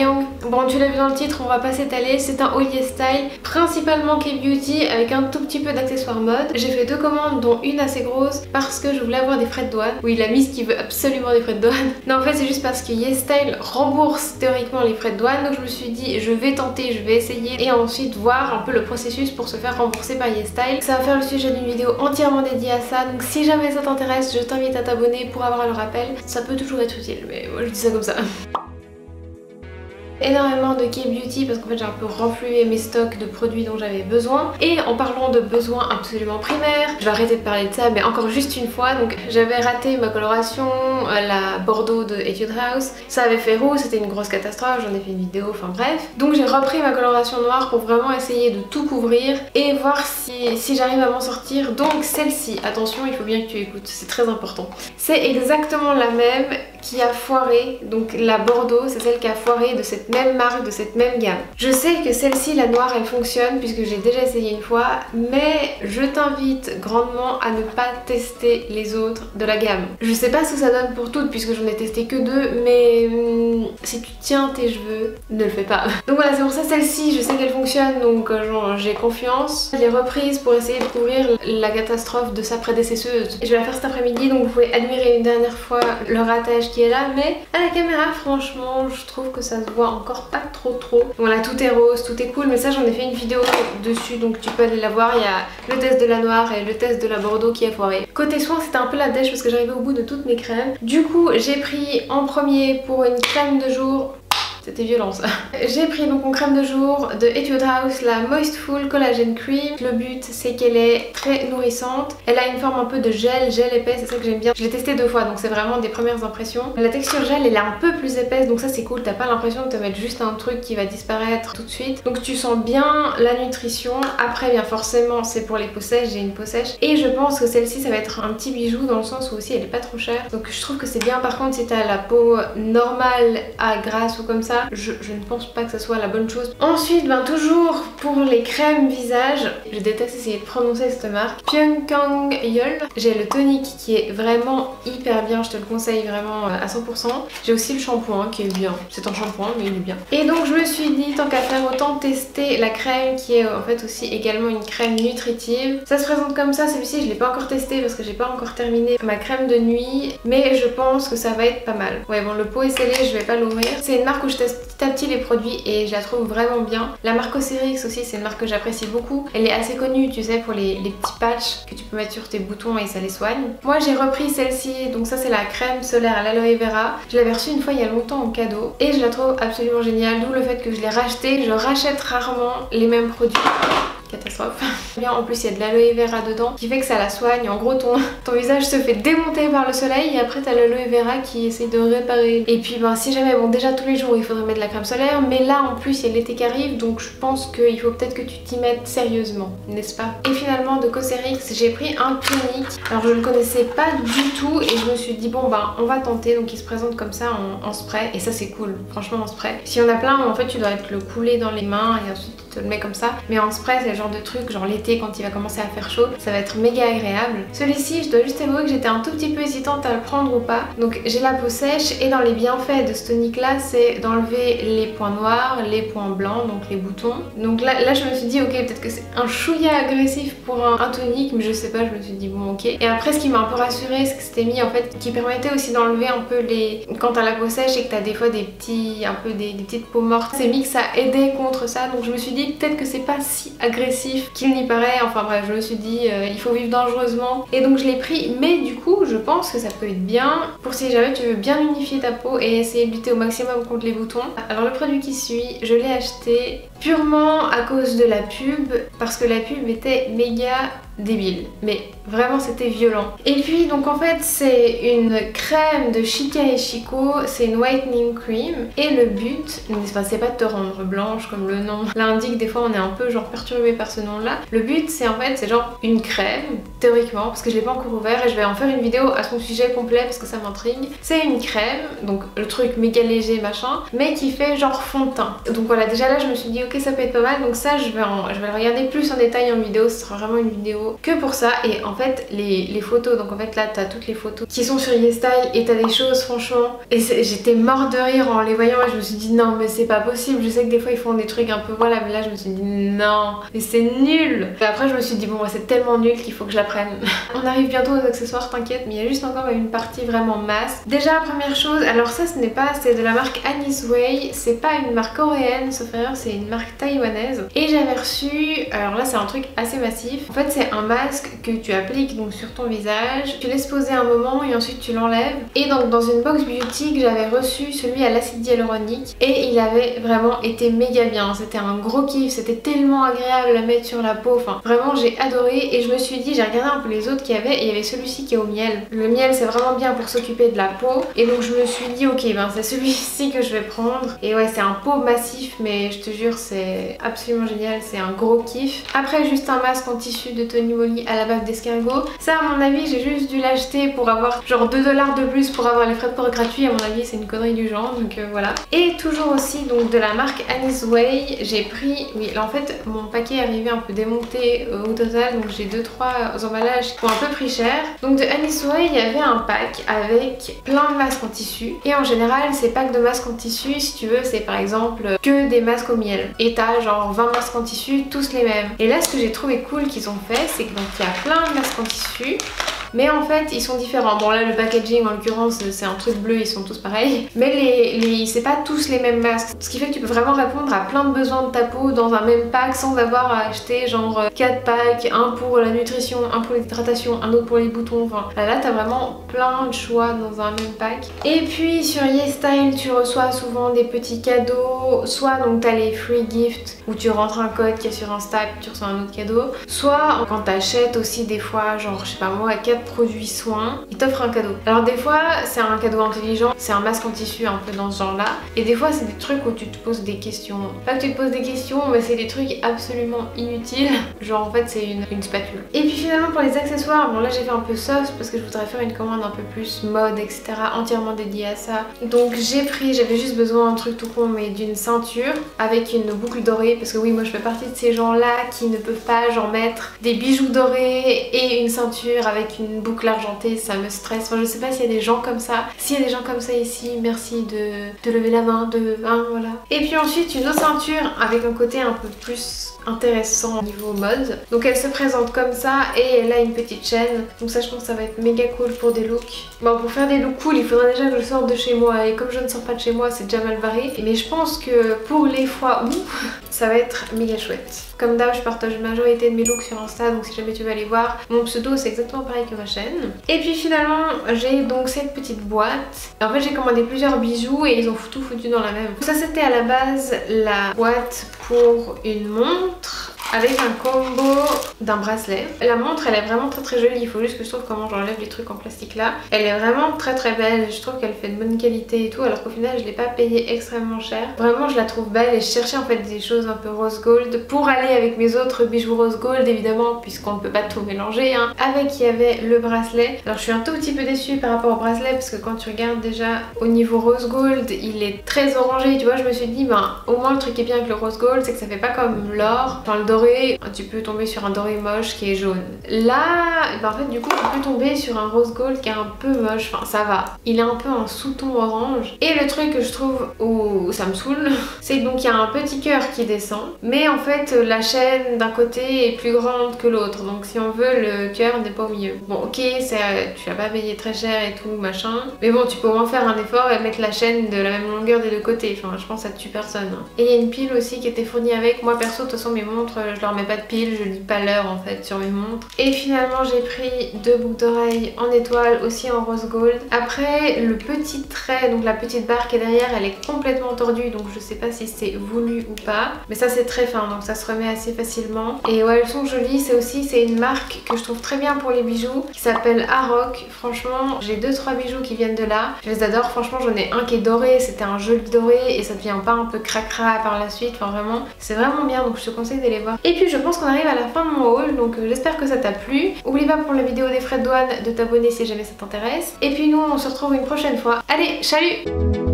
Annyeong. Bon, tu l'as vu dans le titre, on va pas s'étaler, c'est un haul YesStyle, principalement K-Beauty avec un tout petit peu d'accessoires mode. J'ai fait 2 commandes dont une assez grosse parce que je voulais avoir des frais de douane. Oui, la Miss qui veut absolument des frais de douane. Non, en fait c'est juste parce que YesStyle rembourse théoriquement les frais de douane, donc je me suis dit je vais tenter, je vais essayer et ensuite voir un peu le processus pour se faire rembourser par YesStyle. Ça va faire le sujet d'une vidéo entièrement dédiée à ça, donc si jamais ça t'intéresse, je t'invite à t'abonner pour avoir le rappel. Ça peut toujours être utile, mais moi je dis ça comme ça. Énormément de K-Beauty parce qu'en fait j'ai un peu renfloué mes stocks de produits dont j'avais besoin. Et en parlant de besoins absolument primaires, je vais arrêter de parler de ça mais encore juste une fois. Donc j'avais raté ma coloration, la Bordeaux de Etude House. Ça avait fait roux, c'était une grosse catastrophe, j'en ai fait une vidéo, enfin bref. Donc j'ai repris ma coloration noire pour vraiment essayer de tout couvrir et voir si j'arrive à m'en sortir. Donc celle-ci, attention, il faut bien que tu écoutes, c'est très important. C'est exactement la même qui a foiré, donc la Bordeaux, c'est celle qui a foiré de cette même marque, de cette même gamme. Je sais que celle-ci, la noire, elle fonctionne puisque j'ai déjà essayé une fois, mais je t'invite grandement à ne pas tester les autres de la gamme. Je sais pas ce que ça donne pour toutes puisque j'en ai testé que 2, mais si tu tiens tes cheveux, ne le fais pas. Donc voilà, c'est pour ça celle-ci, je sais qu'elle fonctionne, donc j'ai confiance. Je l'ai reprise pour essayer de couvrir la catastrophe de sa prédécesseuse. Je vais la faire cet après-midi, donc vous pouvez admirer une dernière fois le ratage qui est là, mais à la caméra franchement je trouve que ça se voit encore pas trop. Voilà, tout est rose, tout est cool, mais ça j'en ai fait une vidéo dessus donc tu peux aller la voir. Il y a le test de la noire et le test de la Bordeaux qui a foiré. Côté soins c'était un peu la dèche parce que j'arrivais au bout de toutes mes crèmes. Du coup j'ai pris en premier pour une crème de jour. C'était violent ça. J'ai pris donc mon crème de jour de Etude House, la Moistful Collagen Cream. Le but c'est qu'elle est très nourrissante. Elle a une forme un peu de gel épais, c'est ça que j'aime bien. Je l'ai testé 2 fois donc c'est vraiment des premières impressions. La texture gel elle est un peu plus épaisse donc ça c'est cool. T'as pas l'impression de te mettre juste un truc qui va disparaître tout de suite. Donc tu sens bien la nutrition. Après bien forcément c'est pour les peaux sèches, j'ai une peau sèche. Et je pense que celle-ci ça va être un petit bijou dans le sens où aussi elle est pas trop chère. Donc je trouve que c'est bien. Par contre si t'as la peau normale à grasse ou comme ça, je ne pense pas que ça soit la bonne chose. Ensuite, toujours pour les crèmes visage, je déteste essayer de prononcer cette marque, Pyongyang. J'ai le tonique qui est vraiment hyper bien, je te le conseille vraiment à 100%. J'ai aussi le shampoing qui est bien, c'est un shampoing mais il est bien. Et donc je me suis dit, tant qu'à faire, autant tester la crème qui est en fait aussi également une crème nutritive. Ça se présente comme ça, celui-ci je l'ai pas encore testé parce que j'ai pas encore terminé ma crème de nuit, mais je pense que ça va être pas mal. Ouais bon, le pot est scellé, je vais pas l'ouvrir. C'est une marque où je teste petit à petit les produits et je la trouve vraiment bien. La marque Cosrx aussi, c'est une marque que j'apprécie beaucoup. Elle est assez connue, tu sais, pour les petits patchs que tu peux mettre sur tes boutons et ça les soigne. Moi j'ai repris celle-ci, donc ça c'est la crème solaire à l'aloe vera. Je l'avais reçue une fois il y a longtemps en cadeau et je la trouve absolument géniale, d'où le fait que je l'ai rachetée. Je rachète rarement les mêmes produits. Catastrophe. Bien, en plus il y a de l'aloe vera dedans qui fait que ça la soigne. En gros ton visage se fait démonter par le soleil et après t'as l'aloe vera qui essaie de réparer. Et puis si jamais, bon déjà tous les jours il faudrait mettre de la crème solaire, mais là en plus il y a l'été qui arrive donc je pense qu'il faut peut-être que tu t'y mettes sérieusement, n'est-ce pas? Et finalement de Cosrx j'ai pris un tonique. Alors je ne le connaissais pas du tout et je me suis dit bon on va tenter. Donc il se présente comme ça en spray et ça c'est cool, franchement en spray. Si y en a plein en fait tu dois te le couler dans les mains et ensuite tu te le mets comme ça, mais en spray c'est le genre de truc, genre l'été quand il va commencer à faire chaud, ça va être méga agréable. Celui-ci, je dois juste avouer que j'étais un tout petit peu hésitante à le prendre ou pas. Donc j'ai la peau sèche et dans les bienfaits de ce tonique là, c'est d'enlever les points noirs, les points blancs, donc les boutons. Donc là je me suis dit ok, peut-être que c'est un chouïa agressif pour un tonique, mais je sais pas, je me suis dit bon ok. Et après ce qui m'a un peu rassurée, c'est que c'était mis en fait, qui permettait aussi d'enlever un peu les... Quand t'as la peau sèche et que t'as des fois des petits, un peu des petites peaux mortes, c'est mis que ça aidait contre ça. Donc je me suis dit peut-être que c'est pas si agressif qu'il n'y paraît. Enfin bref, je me suis dit il faut vivre dangereusement et donc je l'ai pris, mais du coup je pense que ça peut être bien pour si jamais tu veux bien unifier ta peau et essayer de lutter au maximum contre les boutons. Alors le produit qui suit, je l'ai acheté purement à cause de la pub parce que la pub était méga débile, mais vraiment c'était violent. Et puis donc en fait c'est une crème de Shika et Chico, c'est une whitening cream et le but, c'est pas de te rendre blanche comme le nom l'indique. Des fois on est un peu genre perturbé par ce nom là. Le but c'est en fait c'est genre une crème théoriquement, parce que je l'ai pas encore ouvert et je vais en faire une vidéo à son sujet complet parce que ça m'intrigue. C'est une crème, donc le truc méga léger machin, mais qui fait genre fond de teint. Donc voilà, déjà là je me suis dit ok ça peut être pas mal, donc ça je vais le regarder plus en détail en vidéo. Ce sera vraiment une vidéo photos que pour ça. Et en fait les photos, donc en fait là t'as toutes les photos qui sont sur YesStyle et t'as des choses franchement, et j'étais morte de rire en les voyant et je me suis dit non mais c'est pas possible. Je sais que des fois ils font des trucs un peu voilà, mais là je me suis dit non mais c'est nul. Et après je me suis dit bon c'est tellement nul qu'il faut que je la prenne. On arrive bientôt aux accessoires, t'inquiète, mais il y a juste encore une partie vraiment masse. Déjà première chose, alors ça ce n'est pas, c'est de la marque Annie's Way, c'est pas une marque coréenne sauf erreur, c'est une marque taïwanaise. Et j'avais reçu, alors là c'est un truc assez massif, en fait c'est un masque que tu appliques donc sur ton visage, tu laisses poser un moment et ensuite tu l'enlèves. Et donc dans une box beauty j'avais reçu celui à l'acide hyaluronique et il avait vraiment été méga bien, c'était un gros kiff, c'était tellement agréable à mettre sur la peau, enfin vraiment j'ai adoré. Et je me suis dit, j'ai regardé un peu les autres qu'il y avait et il y avait celui-ci qui est au miel. Le miel c'est vraiment bien pour s'occuper de la peau et donc je me suis dit ok ben c'est celui-ci que je vais prendre. Et ouais c'est un pot massif mais je te jure c'est absolument génial, c'est un gros kiff. Après juste un masque en tissu de Tony Moly à la bave d'escargot, ça à mon avis j'ai juste dû l'acheter pour avoir genre 2 $ de plus pour avoir les frais de port gratuits, à mon avis c'est une connerie du genre donc voilà. Et toujours aussi donc de la marque Annie's Way, j'ai pris, oui là en fait mon paquet est arrivé un peu démonté au total, donc j'ai 2-3 emballages qui ont un peu pris cher. Donc de Annie's Way il y avait un pack avec plein de masques en tissu et en général ces packs de masques en tissu si tu veux c'est par exemple que des masques au miel et t'as genre 20 masques en tissu tous les mêmes. Et là ce que j'ai trouvé cool qu'ils ont fait c'est que donc il y a plein de masques en tissu mais en fait ils sont différents. Bon là le packaging en l'occurrence c'est un truc bleu, ils sont tous pareils, mais c'est pas tous les mêmes masques, ce qui fait que tu peux vraiment répondre à plein de besoins de ta peau dans un même pack sans avoir à acheter genre 4 packs, un pour la nutrition, un pour l'hydratation, un autre pour les boutons, enfin là t'as vraiment plein de choix dans un même pack. Et puis sur YesStyle tu reçois souvent des petits cadeaux, soit donc t'as les free gifts où tu rentres un code qui est sur Insta et tu reçois un autre cadeau, soit quand t'achètes aussi des fois genre je sais pas moi 4 produits soins, ils t'offrent un cadeau. Alors des fois c'est un cadeau intelligent, c'est un masque en tissu un peu dans ce genre là, et des fois c'est des trucs où tu te poses des questions. Pas que tu te poses des questions mais c'est des trucs absolument inutiles, genre en fait c'est une spatule. Et puis finalement pour les accessoires, bon là j'ai fait un peu soft parce que je voudrais faire une commande un peu plus mode etc, entièrement dédiée à ça. Donc j'avais juste besoin d'un truc tout con mais d'une ceinture avec une boucle dorée, parce que oui moi je fais partie de ces gens là qui ne peuvent pas genre mettre des bijoux dorés et une ceinture avec une boucle argentée, ça me stresse. Enfin je sais pas s'il y a des gens comme ça, s'il y a des gens comme ça ici, merci de lever la main, voilà. Et puis ensuite une autre ceinture avec un côté un peu plus intéressant au niveau mode. Donc elle se présente comme ça et elle a une petite chaîne. Donc ça je pense que ça va être méga cool pour des looks. Bon pour faire des looks cool il faudra déjà que je sorte de chez moi et comme je ne sors pas de chez moi c'est déjà mal barré. Mais je pense que pour les fois où ça va être méga chouette. Comme d'hab je partage la majorité de mes looks sur Insta donc si jamais tu veux aller voir mon pseudo c'est exactement pareil que ma chaîne. Et puis finalement j'ai donc cette petite boîte. En fait j'ai commandé plusieurs bijoux et ils ont tout foutu dans la même. Ça c'était à la base la boîte pour une montre avec un combo d'un bracelet. La montre elle est vraiment très jolie, il faut juste que je trouve comment j'enlève les trucs en plastique là. Elle est vraiment très belle, je trouve qu'elle fait de bonne qualité et tout, alors qu'au final je l'ai pas payée extrêmement cher. Vraiment je la trouve belle et je cherchais en fait des choses un peu rose gold pour aller avec mes autres bijoux rose gold évidemment puisqu'on ne peut pas tout mélanger hein. Avec il y avait le bracelet. Alors je suis un tout petit peu déçue par rapport au bracelet parce que quand tu regardes déjà au niveau rose gold il est très orangé, tu vois. Je me suis dit ben au moins le truc qui est bien avec le rose gold c'est que ça fait pas comme l'or, enfin le doré, tu peux tomber sur un doré moche qui est jaune. Là ben en fait du coup tu peux tomber sur un rose gold qui est un peu moche, enfin ça va, il est un peu en sous-ton orange. Et le truc que je trouve où ça me saoule c'est que donc il y a un petit cœur qui descend mais en fait la chaîne d'un côté est plus grande que l'autre, donc si on veut le cœur n'est pas au milieu. Bon ok tu vas pas payer très cher et tout machin, mais bon tu peux au moins faire un effort et mettre la chaîne de la même longueur des deux côtés, enfin je pense que ça tue personne. Et il y a une pile aussi qui était fournie avec. Moi perso de toute façon mes montres je leur mets pas de pile, je lis pas l'heure en fait sur mes montres. Et finalement j'ai pris 2 boucles d'oreilles en étoile aussi en rose gold. Après le petit trait, donc la petite barre qui est derrière elle est complètement tordue donc je sais pas si c'est voulu ou pas, mais ça c'est très fin donc ça se remet assez facilement. Et ouais elles sont jolies, c'est une marque que je trouve très bien pour les bijoux qui s'appelle Aroc. Franchement j'ai 2-3 bijoux qui viennent de là, je les adore. Franchement j'en ai un qui est doré, c'était un joli doré et ça devient pas un peu cracra par la suite, enfin vraiment c'est vraiment bien donc je te conseille d'aller voir. Et puis je pense qu'on arrive à la fin de mon haul donc j'espère que ça t'a plu. Oublie pas pour la vidéo des frais de douane de t'abonner si jamais ça t'intéresse. Et puis nous on se retrouve une prochaine fois. Allez, salut!